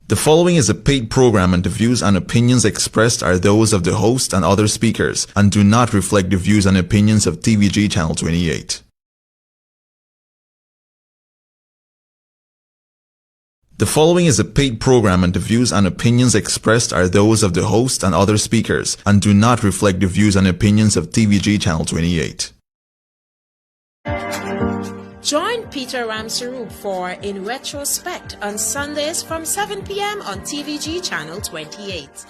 The following is a paid program and the views and opinions expressed are those of the host and other speakers and do not reflect the views and opinions of TVG Channel 28. The following is a paid program and the views and opinions expressed are those of the host and other speakers and do not reflect the views and opinions of TVG Channel 28. Join Peter Ramsaroop for In Retrospect on Sundays from 7 p.m. on TVG Channel 28.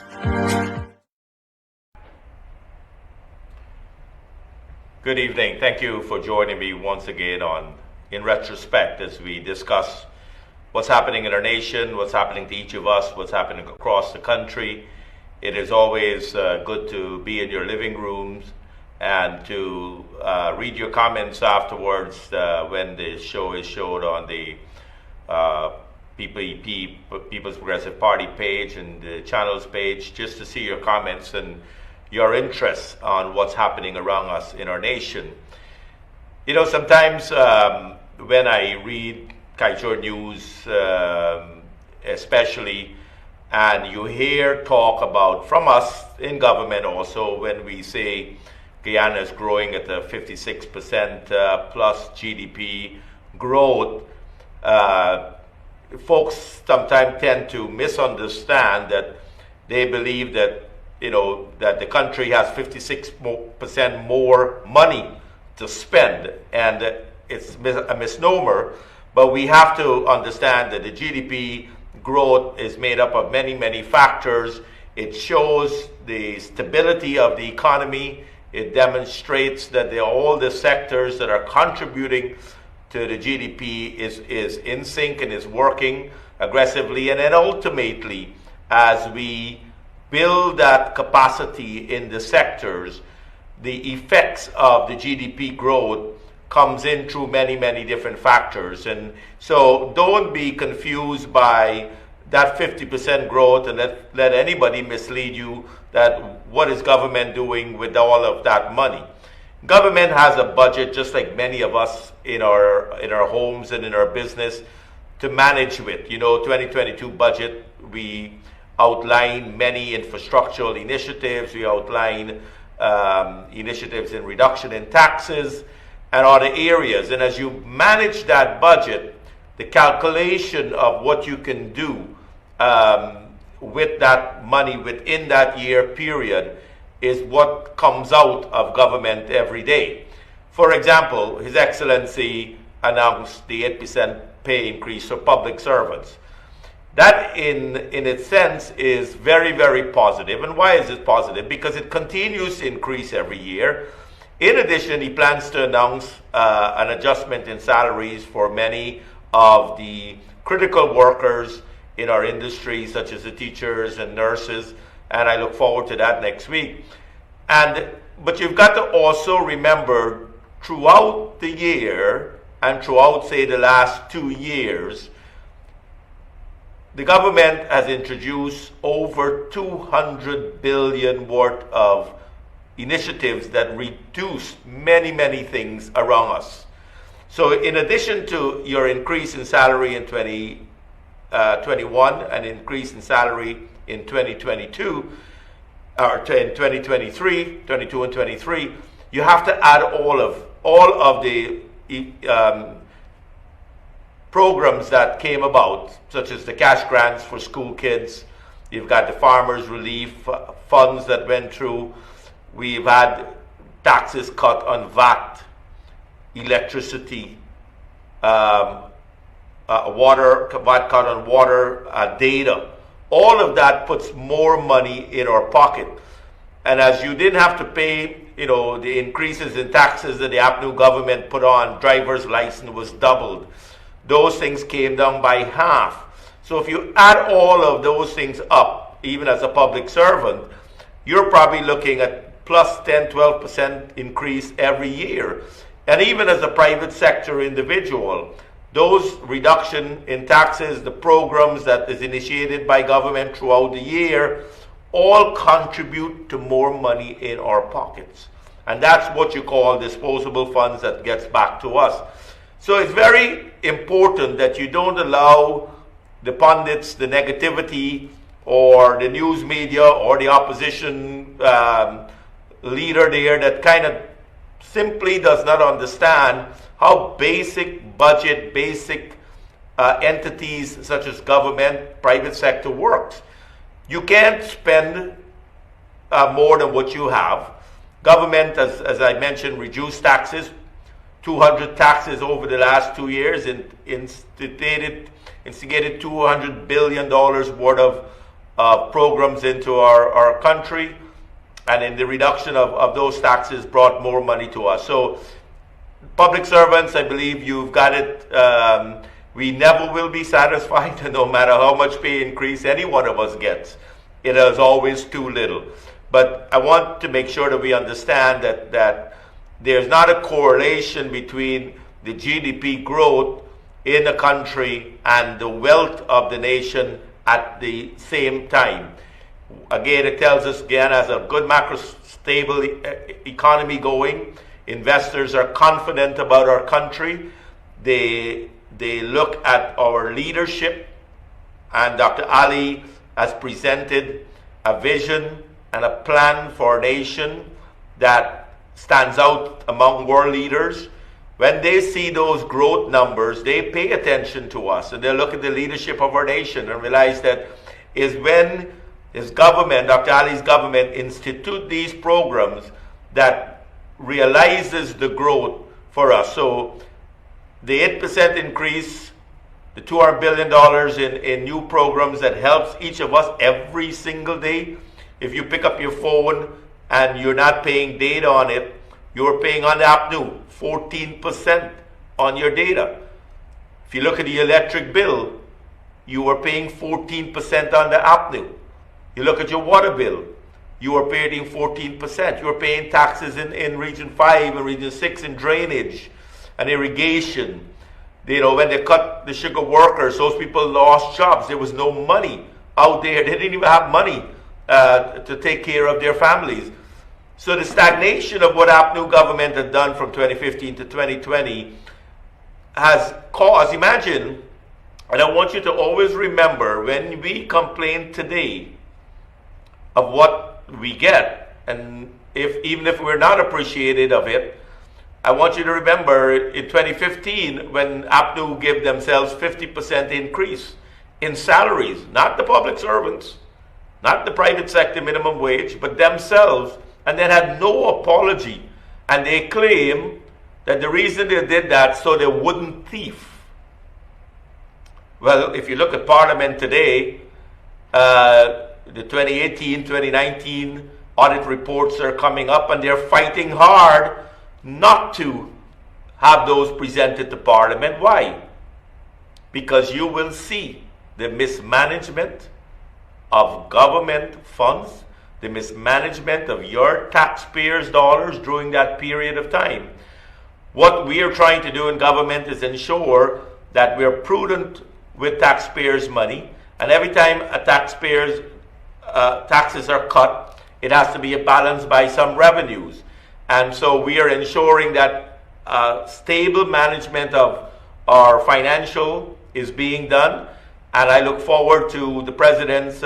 Good evening. Thank you for joining me once again on In Retrospect as we discuss what's happening in our nation, what's happening to each of us, what's happening across the country. It is always good to be in your living rooms and to read your comments afterwards when the show is showed on the PPP, People's Progressive Party page and the channel's page, just to see your comments and your interest on what's happening around us in our nation. You know, sometimes when I read Kaiser News, especially, and you hear talk about, from us in government also, when we say Guyana is growing at a 56% plus GDP growth, folks sometimes tend to misunderstand that they believe that, you know, that the country has 56% more money to spend, and it's a misnomer. But we have to understand that the GDP growth is made up of many, many factors. It shows the stability of the economy. It demonstrates that all the sectors that are contributing to the GDP is in sync and is working aggressively. And then ultimately, as we build that capacity in the sectors, the effects of the GDP growth comes in through many, many different factors. And so don't be confused by that 50% growth and let anybody mislead you that what is government doing with all of that money. Government has a budget, just like many of us in our homes and in our business, to manage with. You know, 2022 budget, we outline many infrastructural initiatives. We outline initiatives in reduction in taxes and other areas. And as you manage that budget, the calculation of what you can do with that money within that year period is what comes out of government every day. For example, His Excellency announced the 8% pay increase for public servants. That in its sense is very, very positive. And why is it positive? Because it continues to increase every year. In addition, he plans to announce an adjustment in salaries for many of the critical workers in our industry, such as the teachers and nurses, and I look forward to that next week. But you've got to also remember, throughout the year and throughout, say, the last 2 years, the government has introduced over 200 billion worth of initiatives that reduce many, many things around us. So in addition to your increase in salary in 2021 and increase in salary in 2022, or in 2023, 22 and 23, you have to add all of the programs that came about, such as the cash grants for school kids. You've got the farmers relief funds that went through. We've had taxes cut on VAT, electricity, VAT cut on water, data. All of that puts more money in our pocket. And as you didn't have to pay, you know, the increases in taxes that the APNU government put on, driver's license was doubled. Those things came down by half. So if you add all of those things up, even as a public servant, you're probably looking at plus 10, 12% increase every year. And even as a private sector individual, those reduction in taxes, the programs that is initiated by government throughout the year, all contribute to more money in our pockets. And that's what you call disposable funds that gets back to us. So it's very important that you don't allow the pundits, the negativity, or the news media, or the opposition leader there that kind of simply does not understand how basic budget, basic entities such as government, private sector works. You can't spend more than what you have. Government, as I mentioned, reduced taxes, 200 taxes over the last 2 years, and instigated $200 billion worth of programs into our country, and in the reduction of those taxes brought more money to us. So public servants, I believe you've got it. We never will be satisfied, no matter how much pay increase any one of us gets. It is always too little. But I want to make sure that we understand that there's not a correlation between the GDP growth in the country and the wealth of the nation at the same time. Again, it tells us Guyana has a good macro stable economy going. Investors are confident about our country. They look at our leadership, and Dr. Ali has presented a vision and a plan for a nation that stands out among world leaders. When they see those growth numbers, they pay attention to us, and they look at the leadership of our nation and realize that is when his government, Dr. Ali's government, institute these programs that realizes the growth for us. So the 8% increase, the $200 billion in new programs that helps each of us every single day. If you pick up your phone and you're not paying data on it, you're paying on the APNU 14% on your data. If you look at the electric bill, you are paying 14% on the APNU. You look at your water bill, you are paying 14%. You are paying taxes in Region 5 and Region 6 in drainage and irrigation. You know, when they cut the sugar workers, those people lost jobs. There was no money out there. They didn't even have money to take care of their families. So the stagnation of what APNU government had done from 2015 to 2020 has caused, imagine, and I want you to always remember, when we complain today of what we get, and even if we're not appreciated of it, I want you to remember in 2015 when APNU gave themselves 50% increase in salaries, not the public servants, not the private sector minimum wage, but themselves, and then had no apology. And they claim that the reason they did that so they wouldn't thief. Well, if you look at Parliament today, the 2018, 2019 audit reports are coming up, and they're fighting hard not to have those presented to Parliament. Why? Because you will see the mismanagement of government funds, the mismanagement of your taxpayers' dollars during that period of time. What we are trying to do in government is ensure that we're prudent with taxpayers' money, and every time a taxpayer's taxes are cut, it has to be balanced by some revenues. And so we are ensuring that stable management of our financial is being done, and I look forward to the President's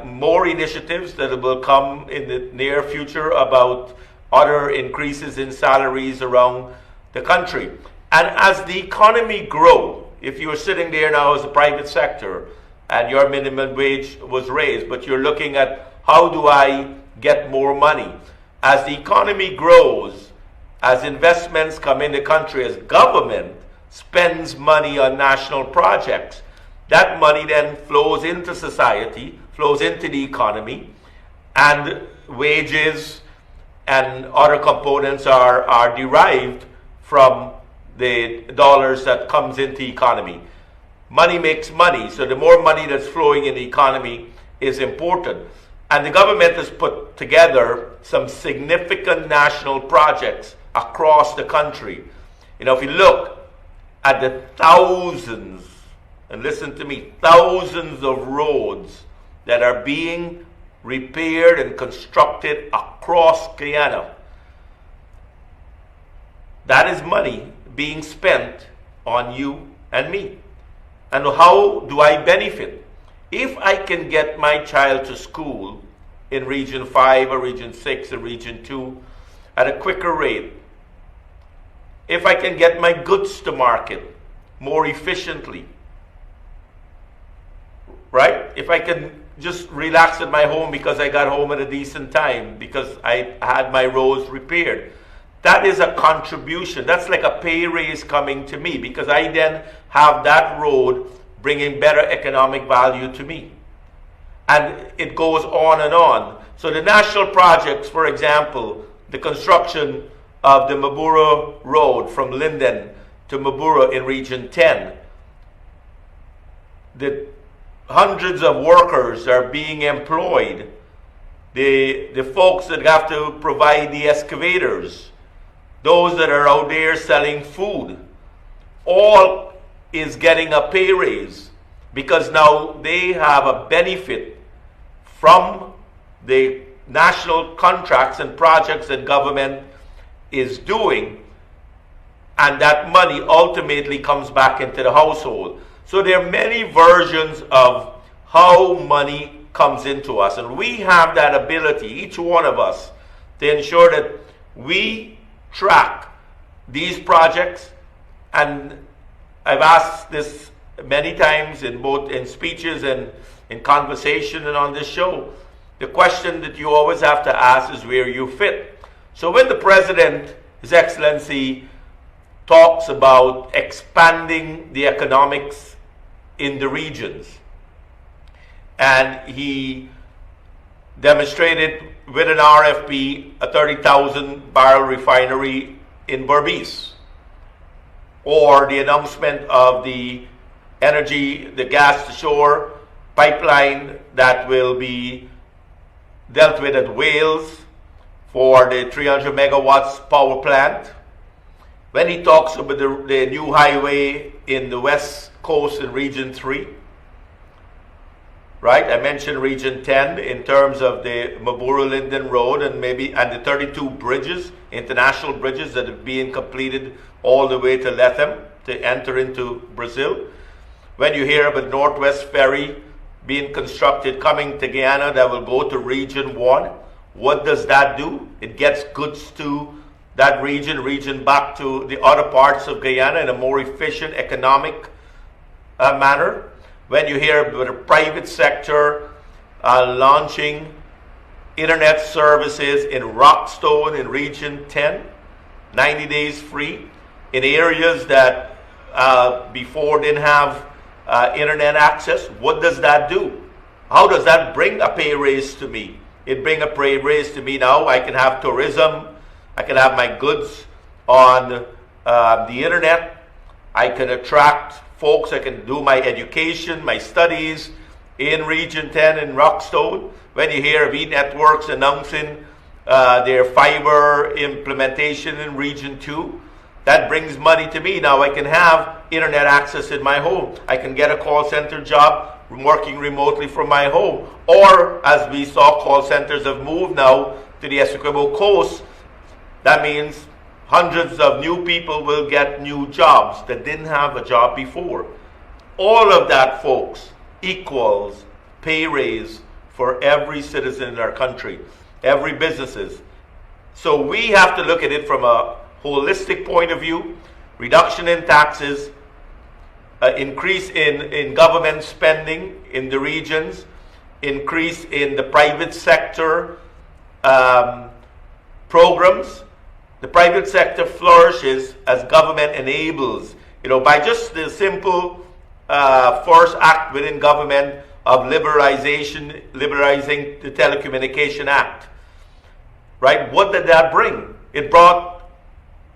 more initiatives that will come in the near future about other increases in salaries around the country. And as the economy grows, if you're sitting there now as a private sector and your minimum wage was raised, but you're looking at how do I get more money? As the economy grows, as investments come in the country, as government spends money on national projects, that money then flows into society, flows into the economy, and wages and other components are derived from the dollars that comes into the economy. Money makes money, so the more money that's flowing in the economy is important. And the government has put together some significant national projects across the country. You know, if you look at the thousands, and listen to me, thousands of roads that are being repaired and constructed across Guyana, that is money being spent on you and me. And how do I benefit? If I can get my child to school in Region 5 or Region 6 or Region 2 at a quicker rate, if I can get my goods to market more efficiently, right? If I can just relax at my home because I got home at a decent time, because I had my roads repaired, that is a contribution. That's like a pay raise coming to me, because I then have that road bringing better economic value to me. And it goes on and on. So the national projects, for example, the construction of the Mabura Road from Linden to Mabura in Region 10, the hundreds of workers are being employed. The folks that have to provide the excavators, those that are out there selling food, all is getting a pay raise, because now they have a benefit from the national contracts and projects that government is doing, and that money ultimately comes back into the household. So there are many versions of how money comes into us, and we have that ability, each one of us, to ensure that we track these projects. And I've asked this many times in both in speeches and in conversation and on this show. The question that you always have to ask is where you fit. So when the President, His Excellency, talks about expanding the economics in the regions, and he demonstrated with an RFP a 30,000 barrel refinery in Berbice, or the announcement of the gas to shore pipeline that will be dealt with at Wales for the 300 megawatts power plant. When he talks about the new highway in the west coast in Region 3, right? I mentioned Region 10 in terms of the Mabura-Linden Road and the 32 bridges, international bridges that are being completed all the way to Lethem to enter into Brazil. When you hear about Northwest Ferry being constructed coming to Guyana that will go to Region 1, what does that do? It gets goods to that region back to the other parts of Guyana in a more efficient economic manner. When you hear about the private sector launching internet services in Rockstone in Region 10, 90 days free, in areas that before didn't have internet access, what does that do? How does that bring a pay raise to me? It brings a pay raise to me now. I can have tourism. I can have my goods on the internet. I can attract folks. I can do my education, my studies in Region 10 in Rockstone. When you hear of E-Networks announcing their fiber implementation in Region 2, that brings money to me. Now I can have internet access in my home. I can get a call center job working remotely from my home. Or, as we saw, call centers have moved now to the Essequibo coast. That means hundreds of new people will get new jobs that didn't have a job before. All of that, folks, equals pay raise for every citizen in our country, every businesses. So we have to look at it from a holistic point of view: reduction in taxes, increase in government spending in the regions, increase in the private sector programs. The private sector flourishes as government enables, by just the simple first act within government of liberalizing the Telecommunication Act. Right? What did that bring? It brought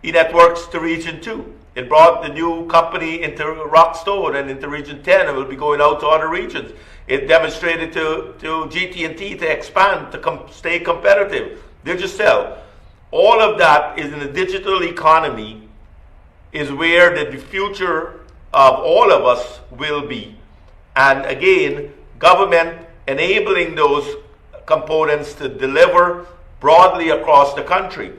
E-Networks to Region 2. It brought the new company into Rockstone and into Region 10, and will be going out to other regions. It demonstrated to GT&T to expand, to stay competitive. Digicel. All of that is in the digital economy, is where the future of all of us will be. And again, government enabling those components to deliver broadly across the country.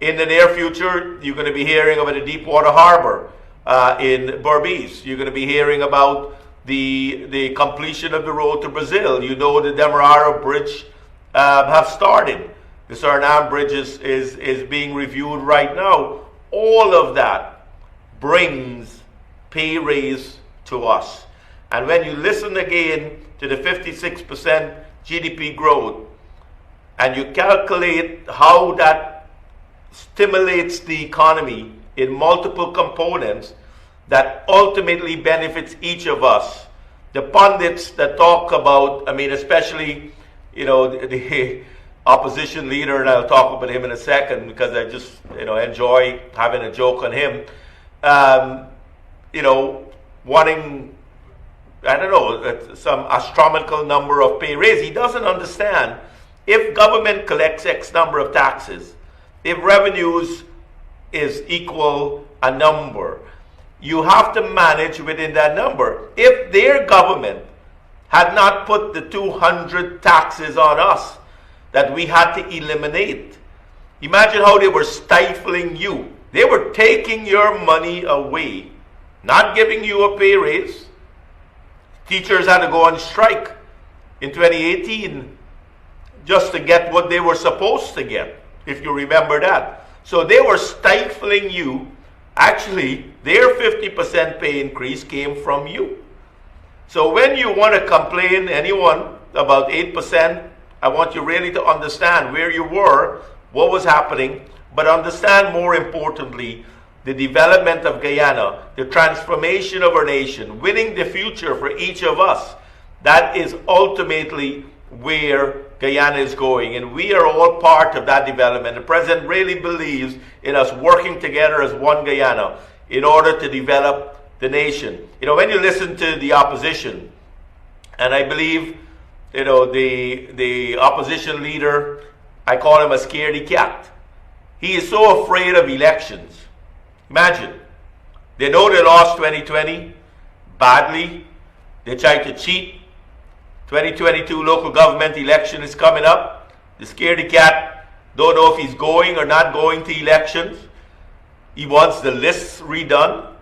In the near future, you're going to be hearing about a Deepwater Harbor, in Berbice. You're going to be hearing about the completion of the road to Brazil. You know the Demerara Bridge have started. The Suriname Bridge is being reviewed right now. All of that brings pay raise to us. And when you listen again to the 56% GDP growth, and you calculate how that stimulates the economy in multiple components that ultimately benefits each of us. The pundits that talk about, I mean, especially, the opposition leader, and I'll talk about him in a second because I just, enjoy having a joke on him, wanting, I don't know, some astronomical number of pay raise. He doesn't understand if government collects X number of taxes, if revenues is equal a number, you have to manage within that number. If their government had not put the 200 taxes on us that we had to eliminate, imagine how they were stifling you. They were taking your money away, not giving you a pay raise. Teachers had to go on strike in 2018 just to get what they were supposed to get, if you remember that. So they were stifling you. Actually, their 50% pay increase came from you. So when you want to complain, anyone, about 8%, I want you really to understand where you were, what was happening, but understand more importantly, the development of Guyana, the transformation of our nation, winning the future for each of us. That is ultimately where Guyana is going, and we are all part of that development. The president really believes in us working together as one Guyana in order to develop the nation. When you listen to the opposition, and I believe, the opposition leader, I call him a scaredy cat. He is so afraid of elections. Imagine, they know they lost 2020 badly. They tried to cheat. 2022 local government election is coming up. The scaredy cat don't know if he's going or not going to elections. He wants the lists redone.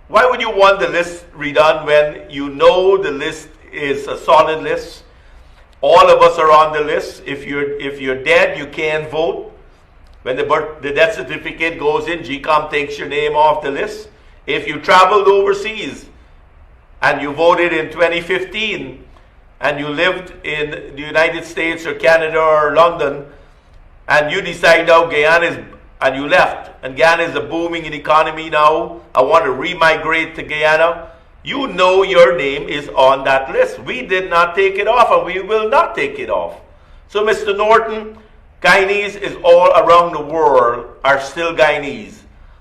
Why would you want the list redone when you know the list is a solid list? All of us are on the list. If you're dead, you can't vote. When the death certificate goes in, GCOM takes your name off the list. If you traveled overseas and you voted in 2015, and you lived in the United States or Canada or London, and you decide now Guyana is, and you left, and Guyana is a booming economy now, I want to remigrate to Guyana, you know your name is on that list. We did not take it off, and we will not take it off. So, Mr. Norton, Guyanese is all around the world are still Guyanese.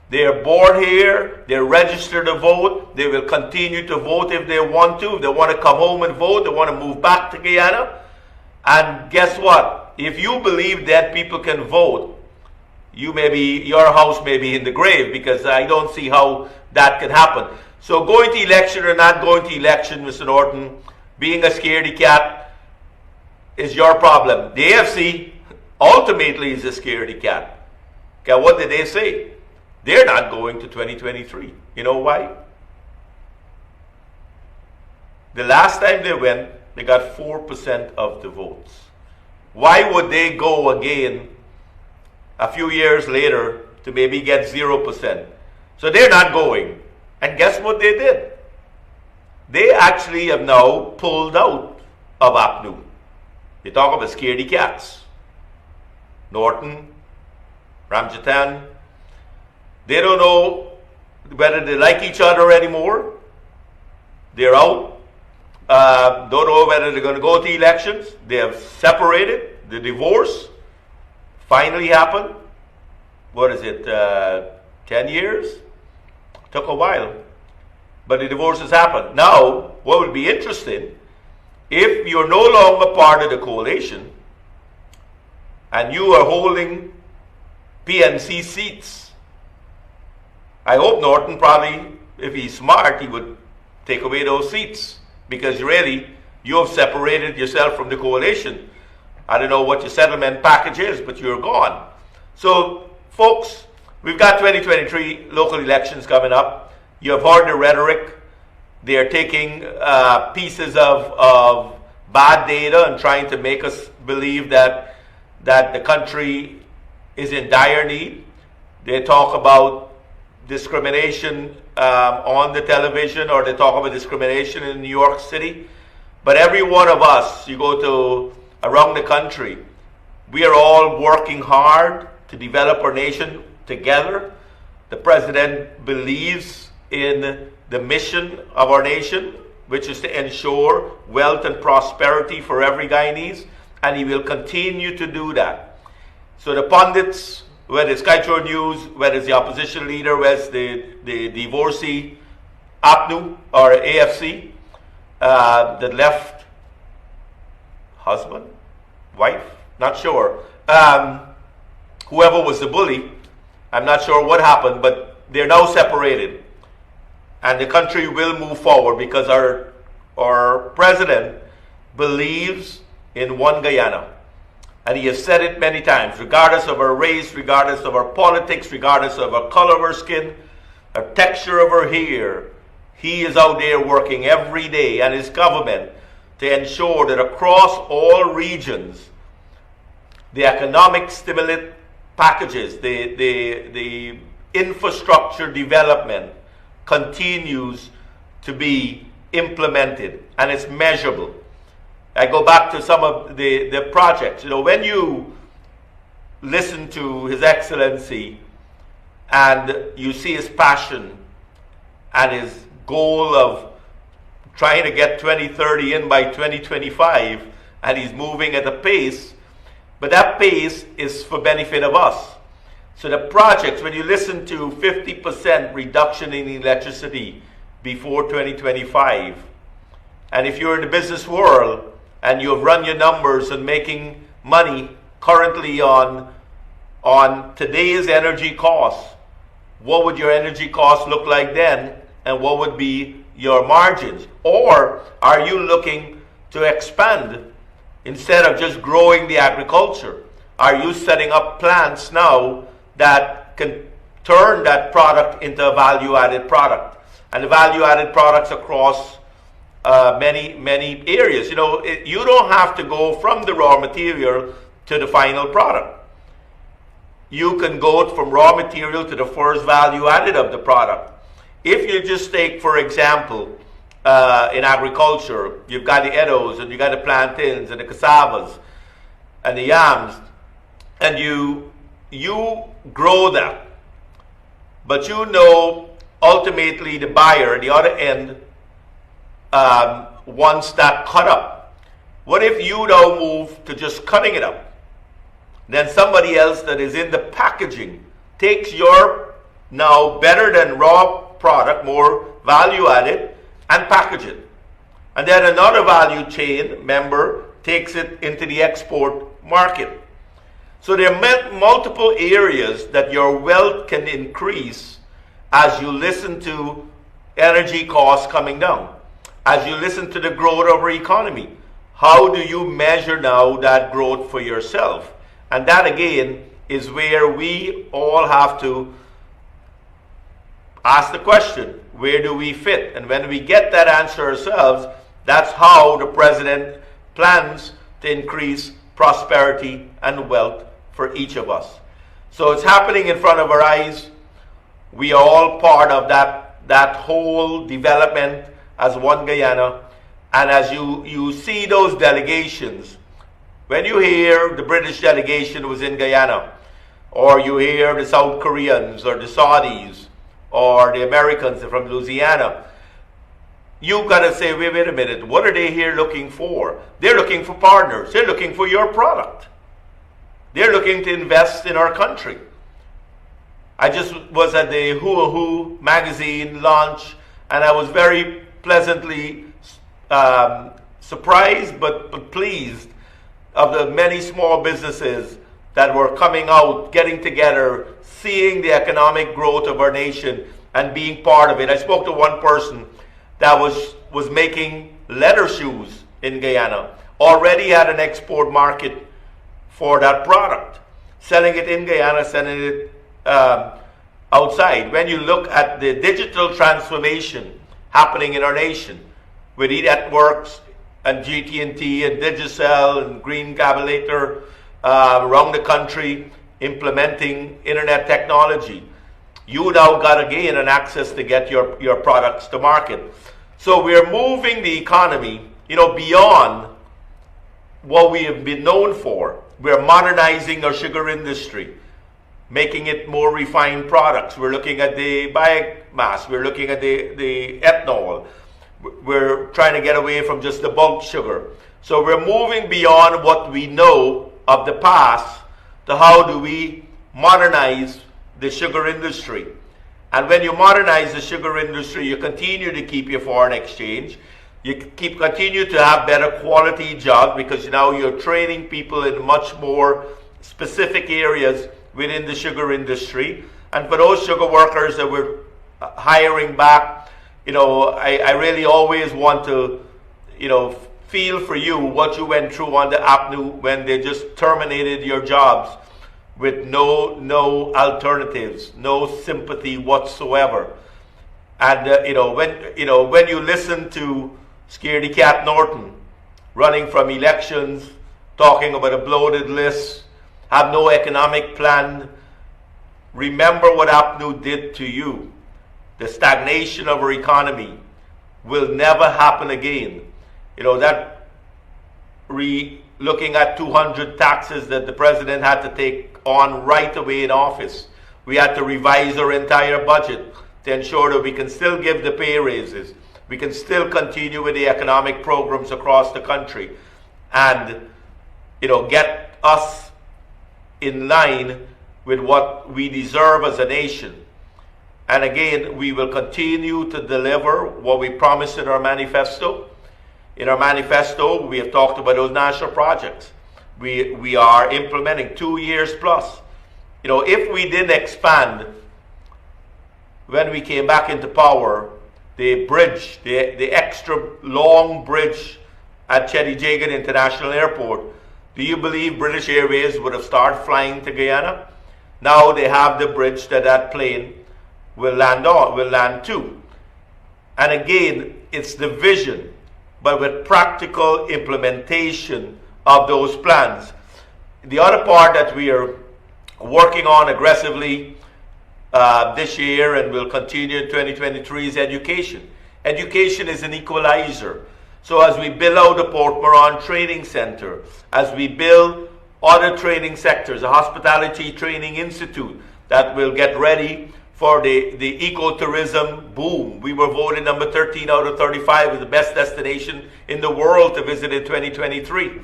They are born here, they're registered to vote, they will continue to vote if they want to. If they want to come home and vote, they want to move back to Guyana. And guess what? If you believe that people can vote, your house may be in the grave, because I don't see how that can happen. So going to election or not going to election, Mr. Norton, being a scaredy cat is your problem. The AFC ultimately is a scaredy cat. Okay, what did they say? They're not going to 2023. You know why? The last time they went, they got 4% of the votes. Why would they go again a few years later to maybe get 0%? So they're not going. And guess what they did? They actually have now pulled out of APNU. They talk about scaredy cats. Norton, Ramsaroop, they don't know whether they like each other anymore. They're out. Don't know whether they're going to go to elections. They have separated. The divorce finally happened. What is it? 10 years? Took a while. But the divorce has happened. Now, what would be interesting, if you're no longer part of the coalition and you are holding PNC seats, I hope Norton probably, if he's smart, he would take away those seats, because really, you have separated yourself from the coalition. I don't know what your settlement package is, but you're gone. So, folks, we've got 2023 local elections coming up. You have heard the rhetoric. They are taking pieces of bad data and trying to make us believe that the country is in dire need. They talk about discrimination on the television, or they talk about discrimination in New York City. But every one of us, you go to around the country, we are all working hard to develop our nation together. The president believes in the mission of our nation, which is to ensure wealth and prosperity for every Guyanese, and he will continue to do that. So the pundits, whether it's Skytrone News, whether it's the opposition leader, whether it's the divorcee, APNU or AFC, that left husband, wife, not sure. Whoever was the bully, I'm not sure what happened, but they're now separated. And the country will move forward because our president believes in one Guyana. And he has said it many times, regardless of our race, regardless of our politics, regardless of our color of our skin, our texture of our hair, he is out there working every day, and his government, to ensure that across all regions, the economic stimulant packages, the infrastructure development continues to be implemented, and it's measurable. I go back to some of the projects. You know, when you listen to His Excellency and you see his passion and his goal of trying to get 2030 in by 2025, and he's moving at a pace, but that pace is for benefit of us. So the projects, when you listen to 50% reduction in electricity before 2025, and if you're in the business world and you have run your numbers and making money currently on today's energy costs, what would your energy costs look like then, and what would be your margins? Or are you looking to expand instead of just growing the agriculture? Are you setting up plants now that can turn that product into a value-added product? And the value-added products across many areas. You know, you don't have to go from the raw material to the final product. You can go from raw material to the first value added of the product. If you just take, for example, in agriculture, you've got the edos and you got the plantains and the cassavas and the yams, and you grow that. But you know, ultimately the buyer at the other end wants that cut up. What if you now move to just cutting it up? Then somebody else that is in the packaging takes your now better than raw product, more value added, and package it. And then another value chain member takes it into the export market. So there are multiple areas that your wealth can increase as you listen to energy costs coming down, as you listen to the growth of our economy. How do you measure now that growth for yourself? And that again is where we all have to ask the question, where do we fit? And when we get that answer ourselves, that's how the president plans to increase prosperity and wealth for each of us. So it's happening in front of our eyes. We are all part of that whole development as one Guyana. And as you see those delegations, when you hear the British delegation was in Guyana, or you hear the South Koreans or the Saudis or the Americans from Louisiana, you gotta say, wait a minute, what are they here looking for? They're looking for partners. They're looking for your product. They're looking to invest in our country. I just was at the Who magazine launch, and I was very pleasantly surprised but pleased of the many small businesses that were coming out, getting together, seeing the economic growth of our nation and being part of it. I spoke to one person that was making leather shoes in Guyana, already had an export market for that product, selling it in Guyana, sending it outside. When you look at the digital transformation happening in our nation, with e-networks and GT&T and Digicel and Green Cabulator around the country implementing internet technology, you now got to gain an access to get your products to market. So we're moving the economy, beyond what we have been known for. We're modernizing our sugar industry, making it more refined products. We're looking at the biomass. We're looking at the ethanol. We're trying to get away from just the bulk sugar. So we're moving beyond what we know of the past to how do we modernize the sugar industry. And when you modernize the sugar industry, you continue to keep your foreign exchange. You continue to have better quality jobs because now you're training people in much more specific areas within the sugar industry. And for those sugar workers that we're hiring back, I really always want to, feel for you what you went through on the APNU when they just terminated your jobs with no alternatives, no sympathy whatsoever. And when you listen to Scaredy Cat Norton running from elections, talking about a bloated list, have no economic plan, remember what APNU did to you. The stagnation of our economy will never happen again. Looking at 200 taxes that the president had to take on right away in office. We had to revise our entire budget to ensure that we can still give the pay raises. We can still continue with the economic programs across the country and, get us in line with what we deserve as a nation. And again, we will continue to deliver what we promised in our manifesto. In our manifesto, we have talked about those national projects. We are implementing 2 years plus. If we didn't expand when we came back into power, the bridge, the extra long bridge at Chedijagan International Airport, do you believe British Airways would have started flying to Guyana? Now they have the bridge that plane will land to. And again, it's the vision, but with practical implementation of those plans. The other part that we are working on aggressively this year and will continue in 2023 is education. Education is an equalizer. So as we build out the Port Moran Training Center, as we build other training sectors, a hospitality training institute that will get ready for the ecotourism boom. We were voted number 13 out of 35 as the best destination in the world to visit in 2023.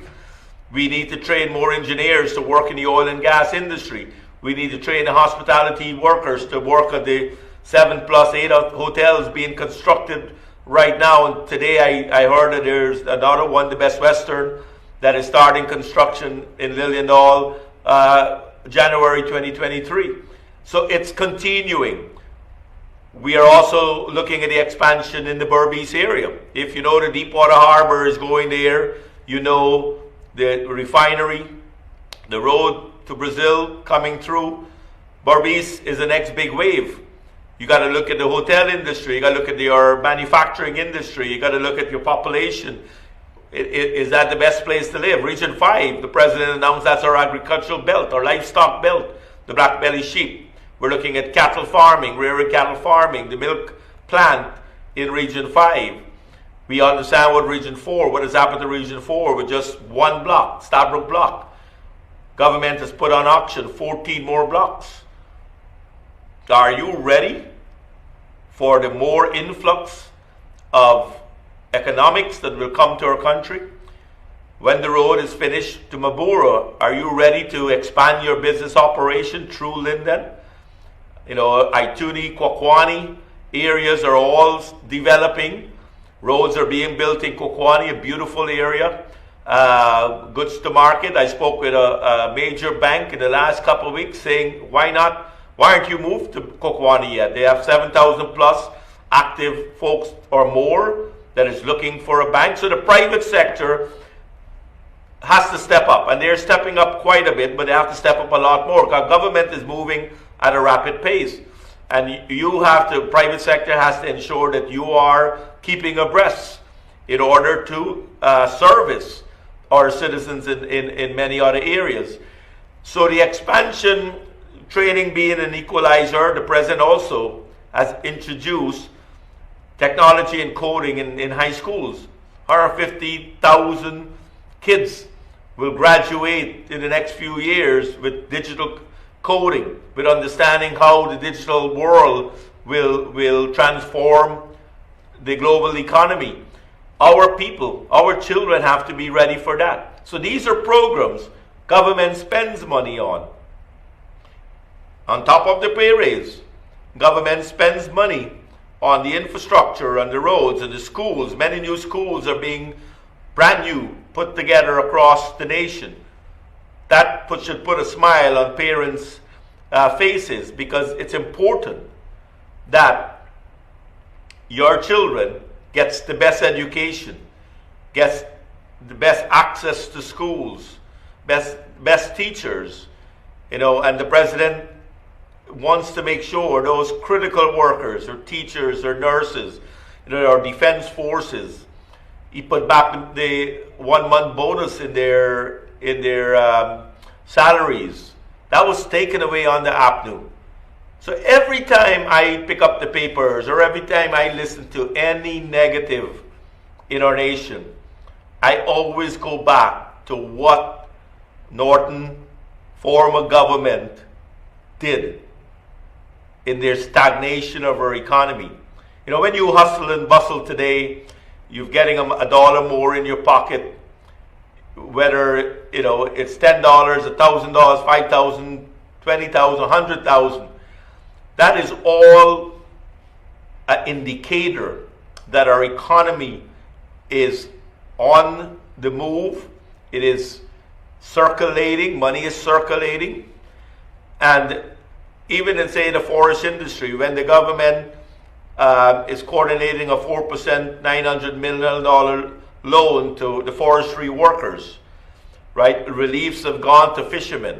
We need to train more engineers to work in the oil and gas industry. We need to train the hospitality workers to work at the 7+8 hotels being constructed right now. And today I heard that there's another one, the Best Western, that is starting construction in Liliendahl, January 2023. So it's continuing. We are also looking at the expansion in the Berbice area. If you know the Deepwater Harbor is going there, you know the refinery, the road to Brazil coming through. Berbice is the next big wave. You got to look at the hotel industry. You got to look at your manufacturing industry. You got to look at your population. Is that the best place to live? Region 5, the president announced that's our agricultural belt, our livestock belt, the black belly sheep. We're looking at cattle farming, rearing cattle farming, the milk plant in Region 5. We understand what Region 4, what has happened to Region 4 with just one block, Stabroek block. Government has put on auction 14 more blocks. Are you ready for the more influx of economics that will come to our country? When the road is finished to Mabura, are you ready to expand your business operation through Linden? Ituni, Kwakwani areas are all developing. Roads are being built in Kwakwani, a beautiful area. Goods to market. I spoke with a major bank in the last couple of weeks saying, why aren't you moved to Kwakwani yet? They have 7,000 plus active folks or more that is looking for a bank. So the private sector has to step up, and they're stepping up quite a bit, but they have to step up a lot more because government is moving at a rapid pace. And private sector has to ensure that you are keeping abreast in order to service our citizens in many other areas. So the expansion, training being an equalizer, the president also has introduced technology and coding in high schools. 150,000 kids will graduate in the next few years with digital coding, with understanding how the digital world will transform the global economy. Our people, our children have to be ready for that. So these are programs government spends money on. On top of the pay raise, government spends money on the infrastructure and the roads and the schools. Many new schools are being brand new, put together across the nation. That should put a smile on parents' faces, because it's important that your children gets the best education, gets the best access to schools, best teachers, and the president wants to make sure those critical workers, or teachers, or nurses, or defense forces, he put back the 1 month bonus in their salaries. That was taken away on the APNU. So every time I pick up the papers, or every time I listen to any negative in our nation, I always go back to what Norton, former government, did in their stagnation of our economy. When you hustle and bustle today, you're getting $1 more in your pocket, whether it's $10, $1,000, $5,000, $20,000, $100,000. That is all an indicator that our economy is on the move. It is circulating, money is circulating. And even in, say, the forest industry, when the government is coordinating a 4% $900 million loan to the forestry workers, right? Reliefs have gone to fishermen,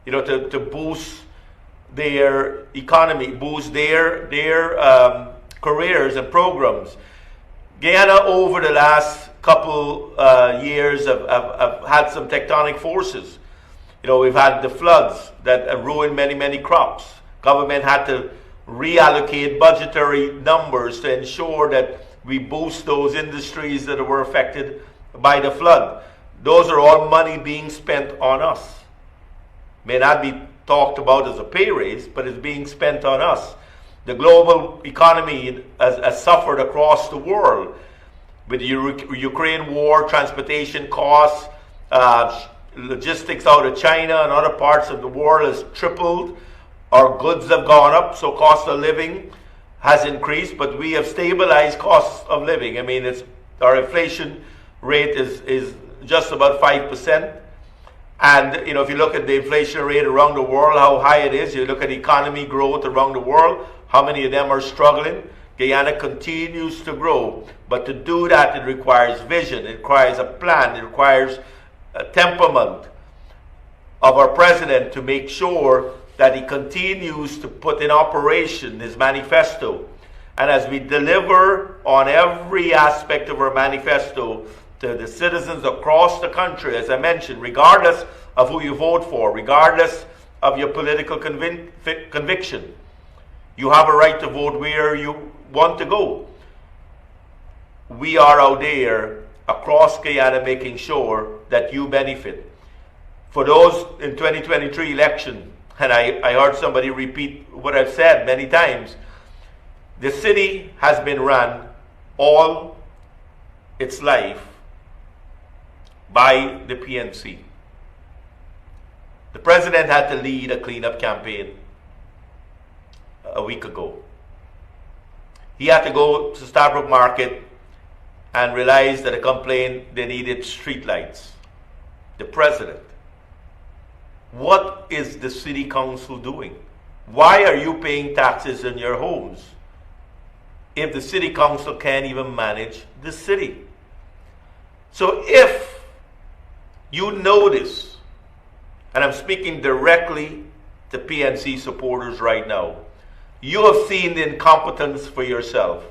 to boost their economy, boost their careers and programs. Guyana, over the last couple years, have had some tectonic forces. We've had the floods that have ruined many crops. Government had to reallocate budgetary numbers to ensure that we boost those industries that were affected by the flood. Those are all money being spent on us. May not be talked about as a pay raise, but it's being spent on us. The global economy has suffered across the world with the Ukraine war. Transportation costs, logistics out of China and other parts of the world has tripled. Our goods have gone up, so cost of living has increased, but we have stabilized costs of living. Our inflation rate is just about 5%. And if you look at the inflation rate around the world, how high it is, you look at economy growth around the world, how many of them are struggling. Guyana continues to grow, but to do that, it requires vision, it requires a plan, it requires a temperament of our president to make sure that he continues to put in operation his manifesto. And as we deliver on every aspect of our manifesto to the citizens across the country, as I mentioned, regardless of who you vote for, regardless of your political conviction, you have a right to vote where you want to go. We are out there across Guyana making sure that you benefit. For those in 2023 election, and I heard somebody repeat what I've said many times, the city has been run all its life by the PNC. The president had to lead a cleanup campaign a week ago. He had to go to Starbrook Market and realize that a complaint they needed streetlights. The president. What is the city council doing? Why are you paying taxes in your homes if the city council can't even manage the city? So if you notice, and I'm speaking directly to PNC supporters right now, You have seen the incompetence for yourself.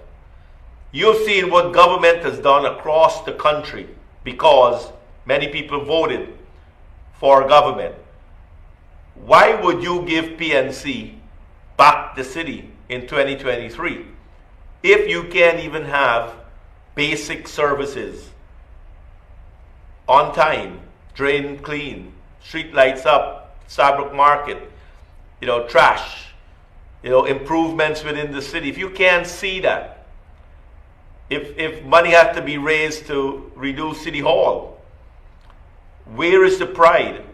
You've seen what government has done across the country because many people voted for government. Why would you give PNC back the city in 2023 if you can't even have basic services on time, drain clean, street lights up, Saybrook Market, trash, improvements within the city? If you can't see that, if money has to be raised to reduce City Hall, where is the pride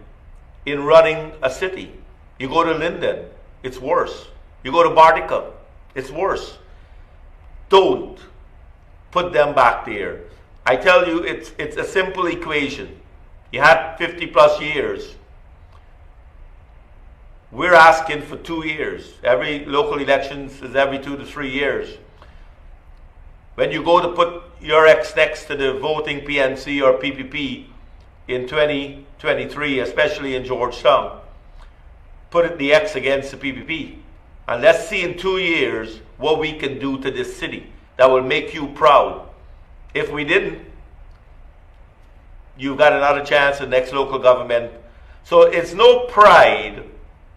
in running a city? You go to Linden, it's worse. You go to Bartica, it's worse. Don't put them back there. I tell you, it's a simple equation. You had 50 plus years. We're asking for 2 years. Every local elections is every 2 to 3 years. When you go to put your X next to the voting PNC or PPP in 2023, especially in Georgetown, put the X against the PPP. And let's see in 2 years what we can do to this city that will make you proud. If we didn't, you've got another chance in the next local government. So it's no pride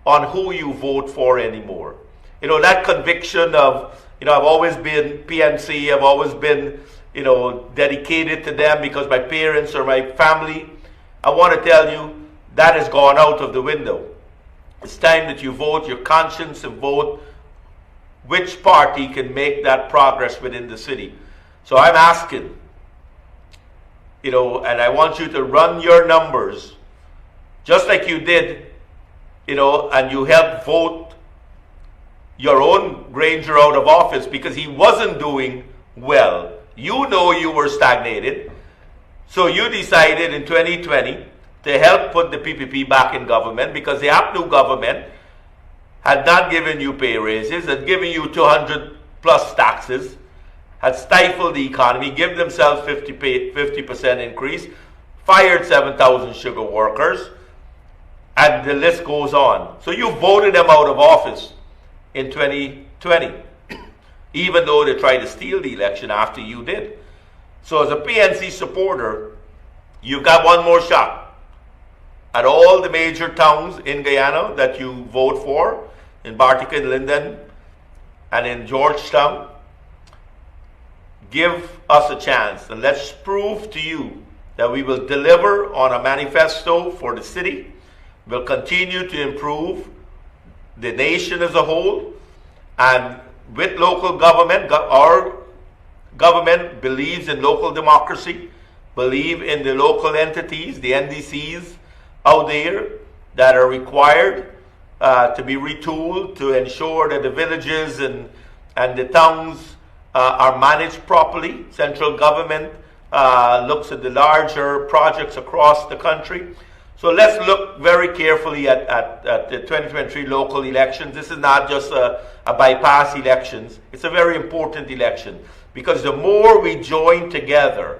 on who you vote for anymore. That conviction of, I've always been PNC, I've always been, dedicated to them because my parents or my family. I want to tell you, that has gone out of the window. It's time that you vote your conscience and vote which party can make that progress within the city. So I'm asking, and I want you to run your numbers just like you did, and you helped vote your own Granger out of office because he wasn't doing well. You were stagnated. So you decided in 2020 to help put the PPP back in government because the APNU government had not given you pay raises, had given you 200 plus taxes, had stifled the economy, give themselves 50% increase, fired 7,000 sugar workers, and the list goes on. So you voted them out of office in 2020, even though they tried to steal the election after you did. So as a PNC supporter, you've got one more shot at all the major towns in Guyana that you vote for, in Bartica, in Linden, and in Georgetown. Give us a chance, and let's prove to you that we will deliver on a manifesto for the city. We'll continue to improve the nation as a whole, and with local government, our government believes in local democracy, believe in the local entities, the NDCs out there that are required to be retooled to ensure that the villages and the towns are managed properly. Central government looks at the larger projects across the country. So let's look very carefully at the 2023 local elections. This is not just a bypass elections. It's a very important election because the more we join together,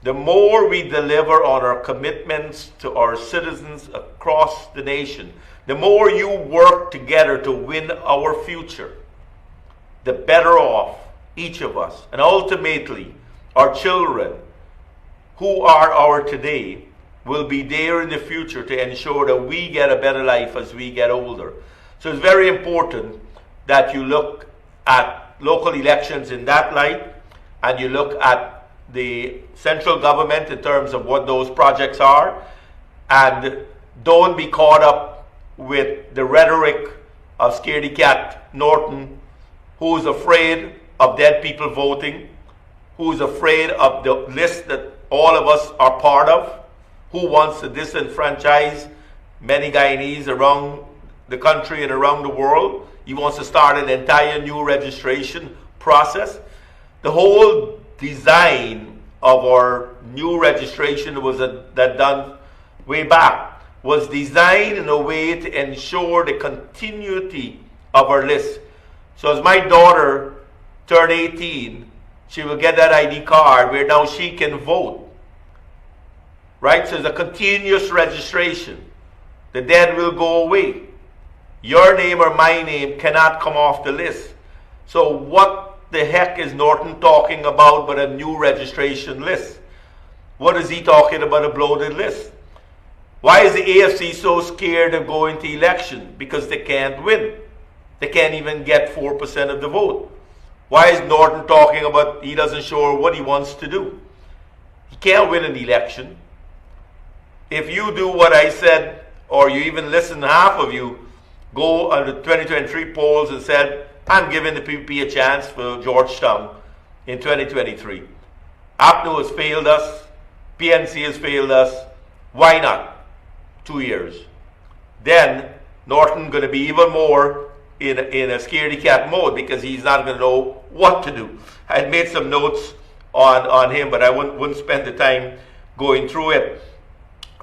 the more we deliver on our commitments to our citizens across the nation, the more you work together to win our future, the better off each of us, and ultimately our children who are our today will be there in the future to ensure that we get a better life as we get older. So it's very important that you look at local elections in that light, and you look at the central government in terms of what those projects are, and don't be caught up with the rhetoric of Scaredy Cat Norton, who's afraid of dead people voting, who's afraid of the list that all of us are part of, who wants to disenfranchise many Guyanese around the country and around the world. He wants to start an entire new registration process. The whole design of our new registration was that done way back, was designed in a way to ensure the continuity of our list. So as my daughter turned 18, she will get that ID card where now she can vote. Right? So it's a continuous registration. The dead will go away. Your name or my name cannot come off the list. So what the heck is Norton talking about but a new registration list? What is he talking about, a bloated list? Why is the AFC so scared of going to election? Because they can't win. They can't even get 4% of the vote. Why is Norton talking about he doesn't show what he wants to do? He can't win an election. If you do what I said, or you even listen, half of you go on the 2023 polls and said, I'm giving the PPP a chance for Georgetown in 2023. APNU has failed us. PNC has failed us. Why not? 2 years. Then Norton going to be even more in a scaredy cat mode because he's not going to know what to do. I had made some notes on him, but I wouldn't spend the time going through it.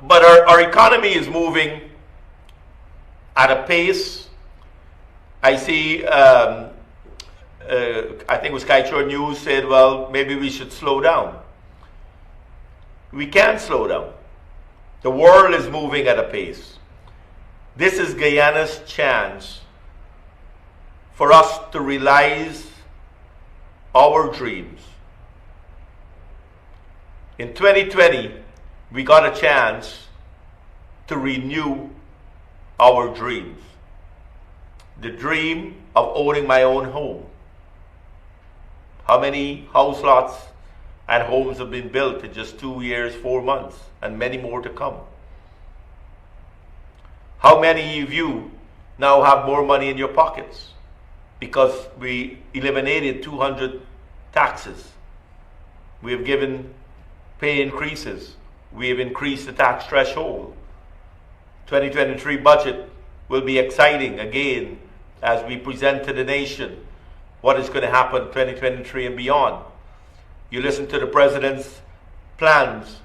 But our economy is moving at a pace. I see, I think it was Skyshore News said, well, maybe we should slow down. We can't slow down. The world is moving at a pace. This is Guyana's chance for us to realize our dreams. In 2020, we got a chance to renew our dreams. The dream of owning my own home. How many house lots and homes have been built in just 2 years, 4 months, and many more to come? How many of you now have more money in your pockets because we eliminated 200 taxes? We have given pay increases. We have increased the tax threshold. 2023 budget will be exciting again as we present to the nation what is going to happen 2023 and beyond. You listen to the president's plans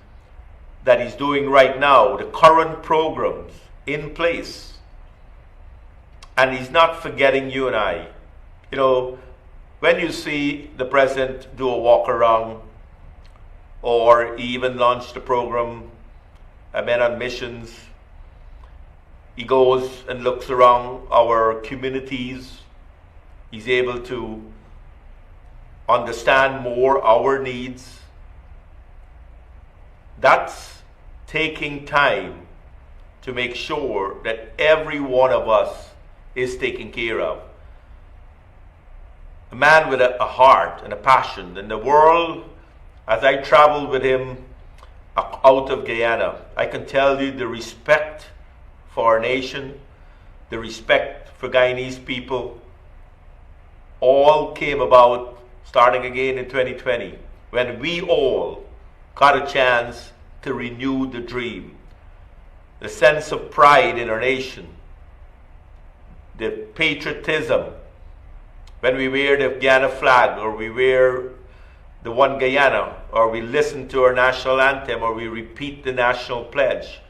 that he's doing right now, the current programs in place, and he's not forgetting you and I. You know, when you see the president do a walk around, or he even launched a program, Men on Missions, he goes and looks around our communities. He's able to understand more our needs. That's taking time to make sure that every one of us is taken care of. A man with a heart and a passion. In the world, as I traveled with him out of Guyana, I can tell you the respect for our nation, the respect for Guyanese people, all came about starting again in 2020, when we all got a chance to renew the dream, the sense of pride in our nation, the patriotism, when we wear the Guyana flag, or we wear the One Guyana, or we listen to our national anthem, or we repeat the national pledge.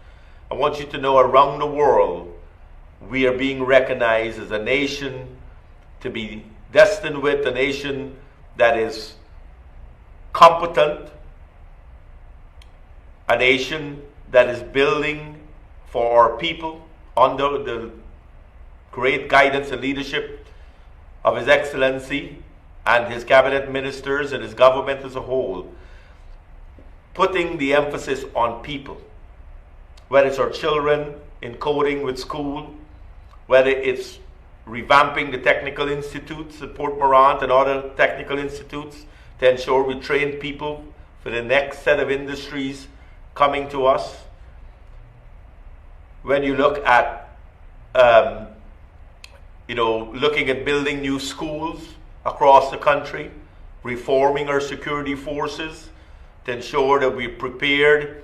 I want you to know, around the world, we are being recognized as a nation to be destined with, a nation that is competent, a nation that is building for our people under the great guidance and leadership of His Excellency and his cabinet ministers and his government as a whole, putting the emphasis on people. Whether it's our children in coding with school, whether it's revamping the technical institutes at Port Morant and other technical institutes to ensure we train people for the next set of industries coming to us. When you look at, looking at building new schools across the country, reforming our security forces to ensure that we're prepared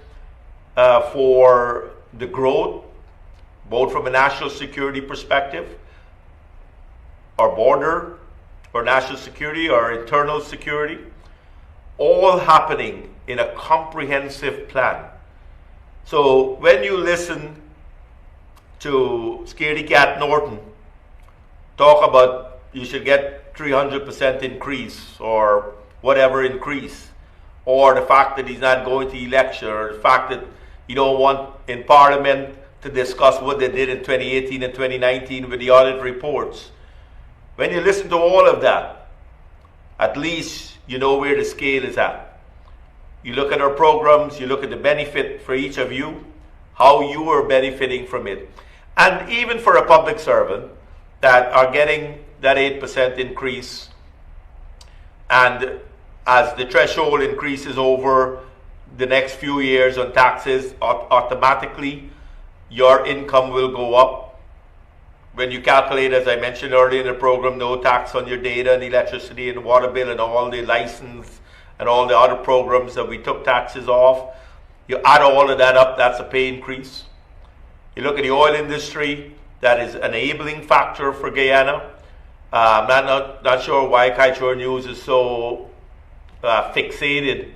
for the growth, both from a national security perspective, our border, our national security, our internal security, all happening in a comprehensive plan. So when you listen to Scaredy Cat Norton talk about you should get 300% increase or whatever increase, or the fact that he's not going to election, or the fact that you don't want in Parliament to discuss what they did in 2018 and 2019 with the audit reports. When you listen to all of that, at least you know where the scale is at. You look at our programs, you look at the benefit for each of you, how you are benefiting from it. And even for a public servant that are getting that 8% increase, and as the threshold increases over the next few years on taxes, automatically your income will go up. When you calculate, as I mentioned earlier in the program, no tax on your data and electricity and water bill and all the license and all the other programs that we took taxes off, you add all of that up, that's a pay increase. You look at the oil industry, that is an enabling factor for Guyana. I'm not sure why Kaichor News is so fixated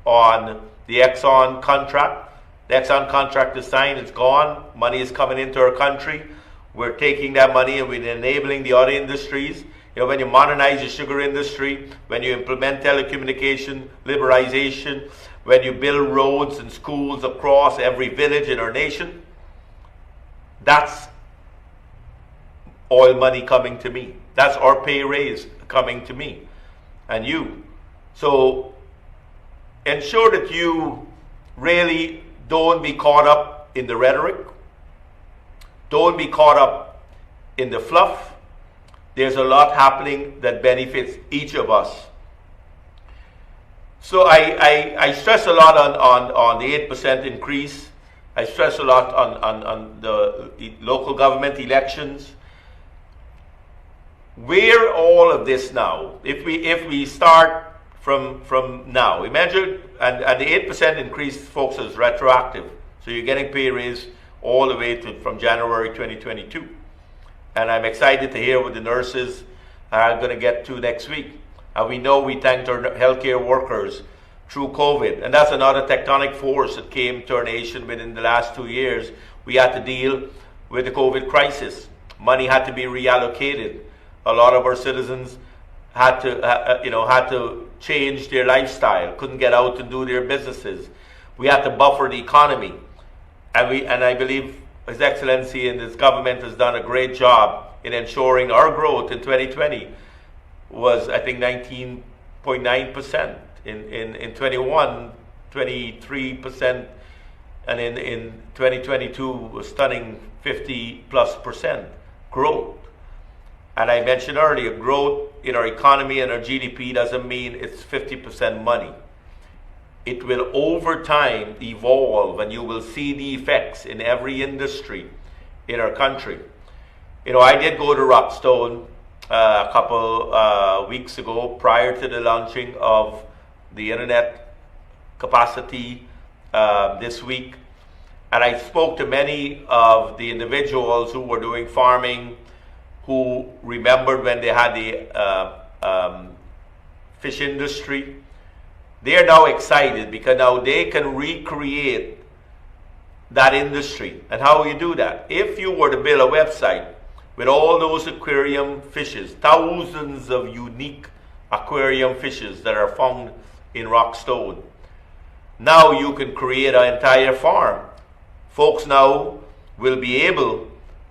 on the Exxon contract. The Exxon contract is signed, it's gone, money is coming into our country. We're taking that money and we're enabling the other industries. You know, when you modernize the sugar industry, when you implement telecommunication liberalization, when you build roads and schools across every village in our nation, that's oil money coming to me. That's our pay raise coming to me and you. So ensure that you really don't be caught up in the rhetoric. Don't be caught up in the fluff. There's a lot happening that benefits each of us. So I stress a lot on the 8% increase. I stress a lot on the local government elections. Where all of this now, if we start from now, imagine, and the 8% increase, folks, is retroactive. So you're getting pay raise all the way from January 2022. And I'm excited to hear what the nurses are going to get to next week. And we know we thanked our healthcare workers through COVID. And that's another tectonic force that came to our nation within the last 2 years. We had to deal with the COVID crisis. Money had to be reallocated. A lot of our citizens had to change their lifestyle, couldn't get out to do their businesses. We had to buffer the economy. And I believe His Excellency and his government has done a great job in ensuring our growth in 2020 was, I think, 19.9%. In 21, 23%, and in 2022, a stunning 50+% growth. And I mentioned earlier, growth in our economy and our GDP doesn't mean it's 50% money. It will over time evolve, and you will see the effects in every industry in our country. You know, I did go to Rockstone a couple weeks ago prior to the launching of the internet capacity this week. And I spoke to many of the individuals who were doing farming, who remembered when they had the fish industry. They are now excited because now they can recreate that industry. And how will you do that? If you were to build a website with all those aquarium fishes, thousands of unique aquarium fishes that are found in Rockstone, now you can create an entire farm. Folks now will be able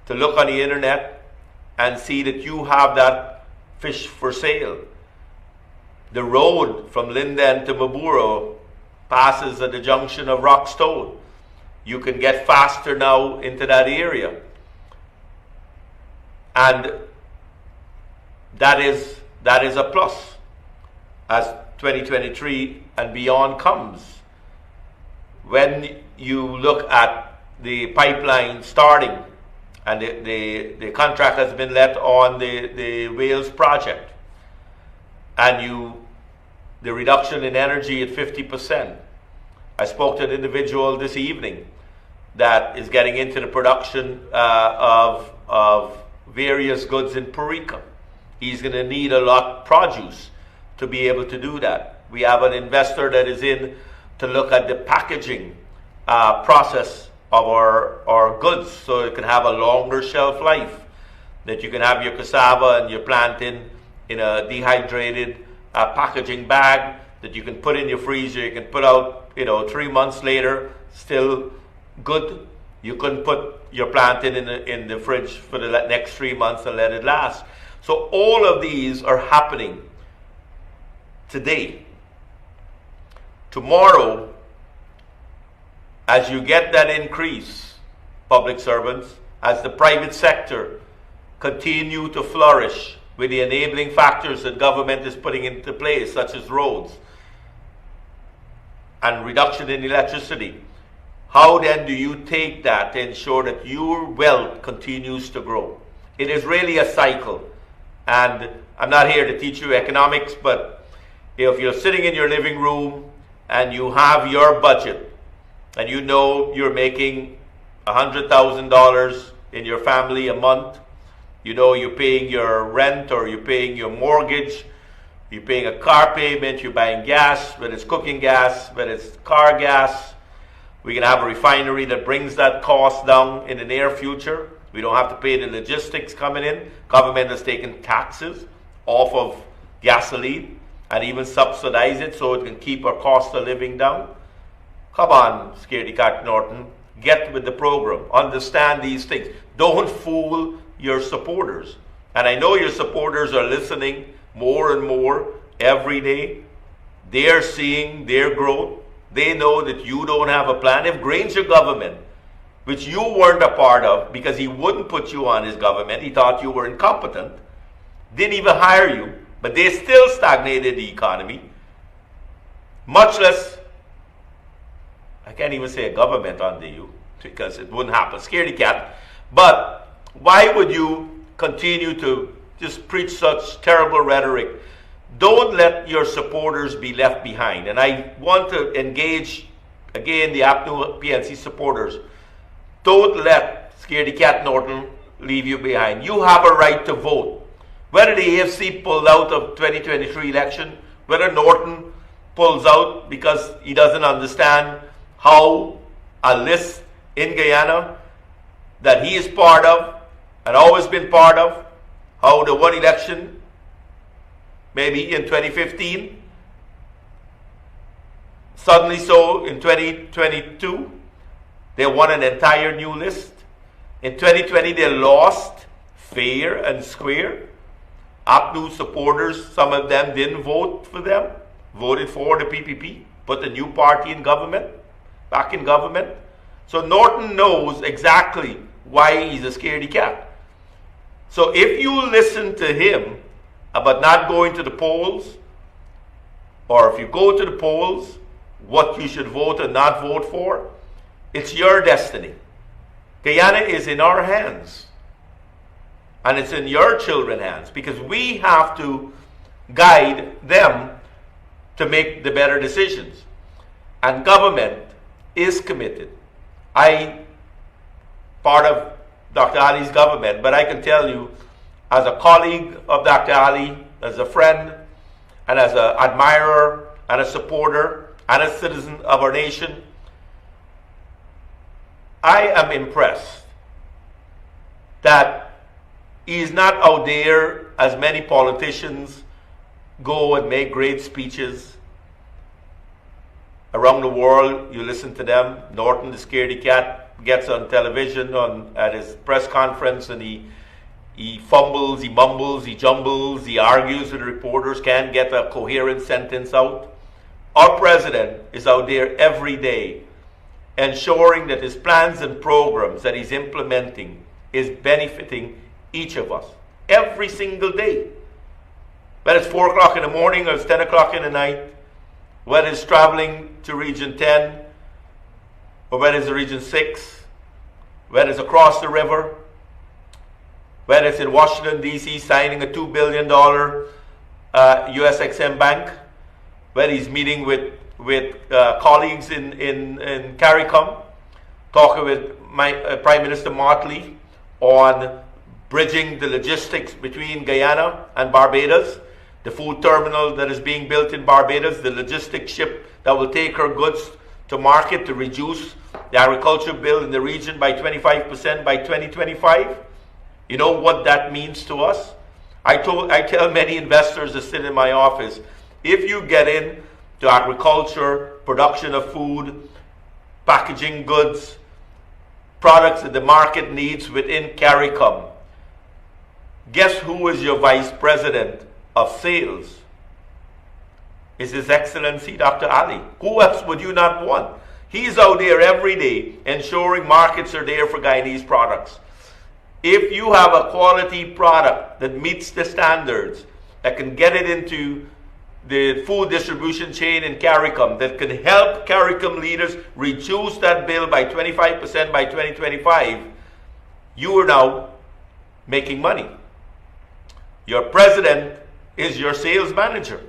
to look on the internet and see that you have that fish for sale. The road from Linden to Maburo passes at the junction of Rockstone. You can get faster now into that area. And that is a plus as 2023 and beyond comes. When you look at the pipeline starting, and the contract has been let on the Wales project, and the reduction in energy at 50%. I spoke to an individual this evening that is getting into the production of various goods in Perica. He's going to need a lot of produce to be able to do that. We have an investor that is in to look at the packaging process of our goods so it can have a longer shelf life, that you can have your cassava and your plantain in a dehydrated packaging bag that you can put in your freezer. You can put out, 3 months later, still good You couldn't put your plant in the fridge for the next 3 months and let it last. So all of these are happening today. Tomorrow, as you get that increase, public servants, as the private sector continue to flourish with the enabling factors that government is putting into place, such as roads and reduction in electricity, how then do you take that to ensure that your wealth continues to grow? It is really a cycle. And I'm not here to teach you economics, but if you're sitting in your living room and you have your budget and you know you're making $100,000 in your family a month, you know you're paying your rent or you're paying your mortgage, you're paying a car payment, you're buying gas, whether it's cooking gas, whether it's car gas. We can have a refinery that brings that cost down in the near future. We don't have to pay the logistics coming in. Government has taken taxes off of gasoline and even subsidize it so it can keep our cost of living down. Come on, Scaredy Cat Norton, get with the program. Understand these things. Don't fool your supporters. And I know your supporters are listening more and more every day. They are seeing their growth. They know that you don't have a plan. If Granger government, which you weren't a part of because he wouldn't put you on his government, he thought you were incompetent, didn't even hire you, but they still stagnated the economy, much less, I can't even say a government under you because it wouldn't happen, scaredy cat. But why would you continue to just preach such terrible rhetoric? Don't let your supporters be left behind. And I want to engage, again, the APNU PNC supporters. Don't let Scaredy Cat Norton leave you behind. You have a right to vote. Whether the AFC pulled out of 2023 election, whether Norton pulls out because he doesn't understand how a list in Guyana that he is part of and always been part of, how the one election maybe in 2015, suddenly so in 2022, they won an entire new list. In 2020, they lost fair and square. APNU supporters, some of them didn't vote for them, voted for the PPP, put the new party in government, back in government. So Norton knows exactly why he's a scaredy cat. So if you listen to him about not going to the polls, or if you go to the polls, what you should vote and not vote for, it's your destiny. Guyana is in our hands. And it's in your children's hands because we have to guide them to make the better decisions. And government is committed. I part of Dr. Ali's government, but I can tell you, as a colleague of Dr. Ali, as a friend, and as an admirer, and a supporter, and a citizen of our nation, I am impressed that he is not out there as many politicians go and make great speeches around the world. You listen to them. Norton, the scaredy cat, gets on television at his press conference and he fumbles, he mumbles, he jumbles, he argues with the reporters, can't get a coherent sentence out. Our president is out there every day ensuring that his plans and programs that he's implementing is benefiting each of us every single day. Whether it's 4 o'clock in the morning or it's 10 o'clock in the night, whether it's traveling to Region 10 or whether it's Region 6, whether it's across the river, whether it's in Washington, D.C. signing a $2 billion USXM bank, whether he's meeting with colleagues in CARICOM, talking with Prime Minister Motley on bridging the logistics between Guyana and Barbados, the food terminal that is being built in Barbados, the logistic ship that will take her goods to market to reduce the agriculture bill in the region by 25% by 2025. You know what that means to us? I tell many investors that sit in my office, if you get in to agriculture, production of food, packaging goods, products that the market needs within CARICOM. Guess who is your Vice President of Sales? Is His Excellency Dr. Ali. Who else would you not want? He's out there every day ensuring markets are there for Guyanese products. If you have a quality product that meets the standards, that can get it into the food distribution chain in CARICOM, that can help CARICOM leaders reduce that bill by 25% by 2025, you are now making money. Your president is your sales manager.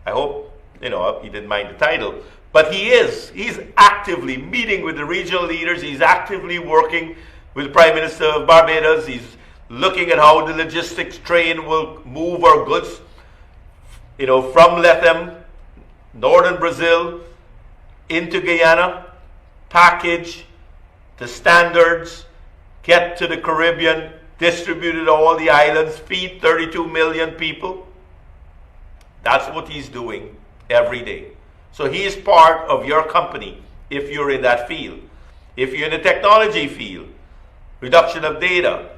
I hope, he didn't mind the title, but he's actively meeting with the regional leaders. He's actively working with the Prime Minister of Barbados. He's looking at how the logistics train will move our goods, from Lethem, northern Brazil, into Guyana, package to standards, get to the Caribbean, distributed all the islands, feed 32 million people. That's what he's doing every day. So he is part of your company if you're in that field. If you're in the technology field, reduction of data,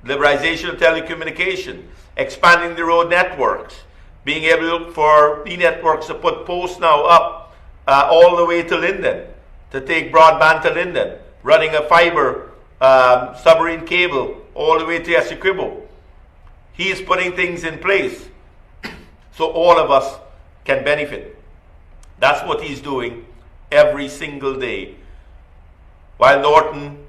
liberalization of telecommunication, expanding the road networks, being able to look for e-networks to put posts now up all the way to Linden, to take broadband to Linden, running a fiber submarine cable all the way to Essequibo. He is putting things in place so all of us can benefit. That's what he's doing every single day. While Norton,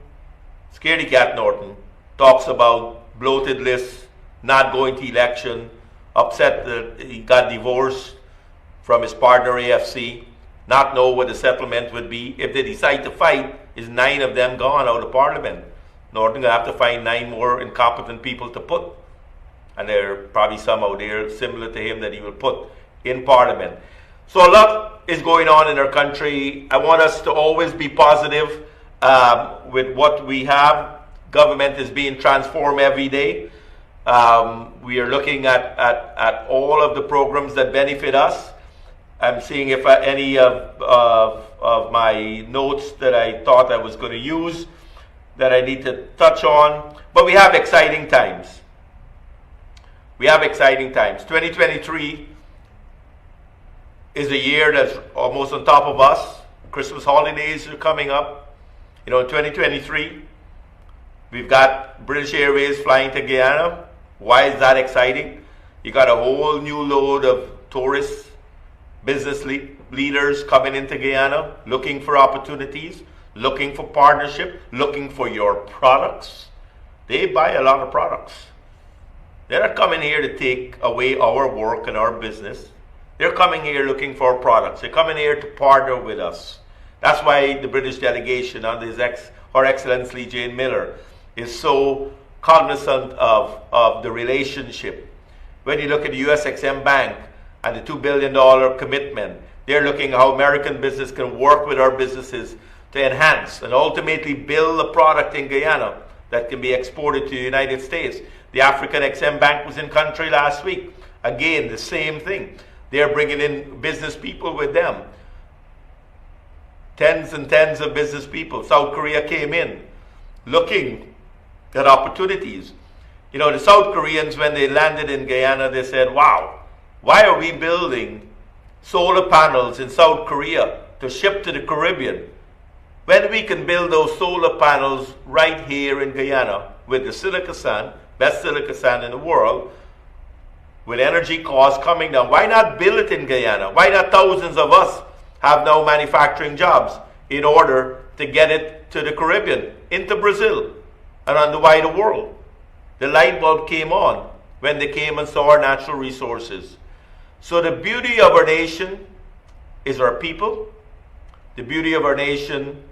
Scaredy Cat Norton, talks about bloated lists, not going to election, upset that he got divorced from his partner AFC, not know what the settlement would be. If they decide to fight, is 9 of them gone out of Parliament. Norton will have to find 9 more incompetent people to put. And there are probably some out there similar to him that he will put in Parliament. So a lot is going on in our country. I want us to always be positive with what we have. Government is being transformed every day. We are looking at all of the programs that benefit us. I'm seeing if any of my notes that I thought I was going to use that I need to touch on. But we have exciting times. 2023 is a year that's almost on top of us. Christmas holidays are coming up. In 2023, we've got British Airways flying to Guyana. Why is that exciting? You got a whole new load of tourists, business leaders coming into Guyana, looking for opportunities, looking for partnership, looking for your products. They buy a lot of products. They're not coming here to take away our work and our business. They're coming here looking for products. They're coming here to partner with us. That's why the British delegation under Her Excellency Jane Miller is so cognizant of the relationship. When you look at the USXM Bank and the $2 billion commitment, they're looking at how American business can work with our businesses to enhance and ultimately build a product in Guyana that can be exported to the United States. The African XM Bank was in country last week. Again, the same thing. They're bringing in business people with them. Tens and tens of business people. South Korea came in looking at opportunities. The South Koreans, when they landed in Guyana, they said, wow, why are we building solar panels in South Korea to ship to the Caribbean when we can build those solar panels right here in Guyana with the silica sand, best silica sand in the world, with energy costs coming down? Why not build it in Guyana? Why not thousands of us have now manufacturing jobs in order to get it to the Caribbean, into Brazil, and on the wider world? The light bulb came on when they came and saw our natural resources. So the beauty of our nation is our people. The beauty of our nation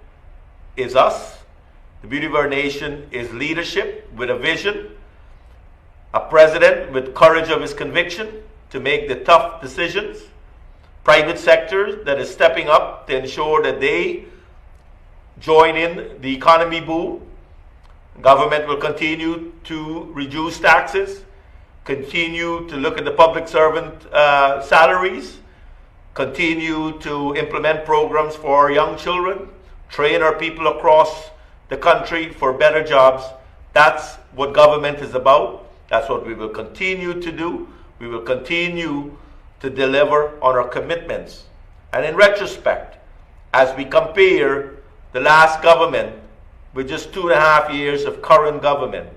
is us. The beauty of our nation is leadership with a vision. A president with courage of his conviction to make the tough decisions. Private sector that is stepping up to ensure that they join in the economy boom. Government will continue to reduce taxes, continue to look at the public servant salaries, continue to implement programs for young children, train our people across the country for better jobs. That's what government is about. That's what we will continue to do. We will continue to deliver on our commitments. And in retrospect, as we compare the last government with just 2.5 years of current government,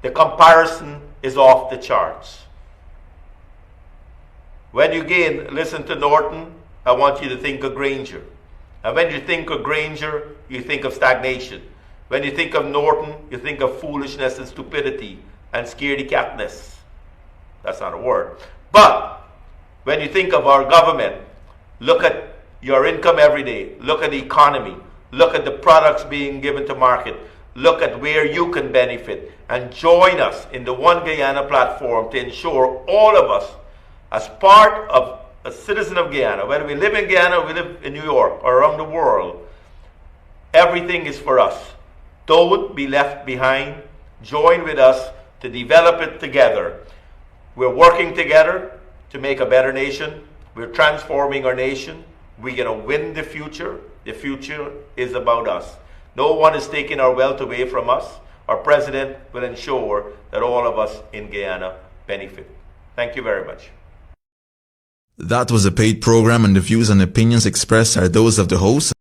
the comparison is off the charts. When you again listen to Norton, I want you to think of Granger. And when you think of Granger, you think of stagnation. When you think of Norton, you think of foolishness and stupidity and scaredy-catness. That's not a word. But when you think of our government, look at your income every day. Look at the economy. Look at the products being given to market. Look at where you can benefit. And join us in the One Guyana platform to ensure all of us, as part of a citizen of Guyana, whether we live in Guyana or we live in New York or around the world, everything is for us. Don't be left behind. Join with us to develop it together. We're working together to make a better nation. We're transforming our nation. We're going to win the future. The future is about us. No one is taking our wealth away from us. Our president will ensure that all of us in Guyana benefit. Thank you very much. That was a paid program, and the views and opinions expressed are those of the host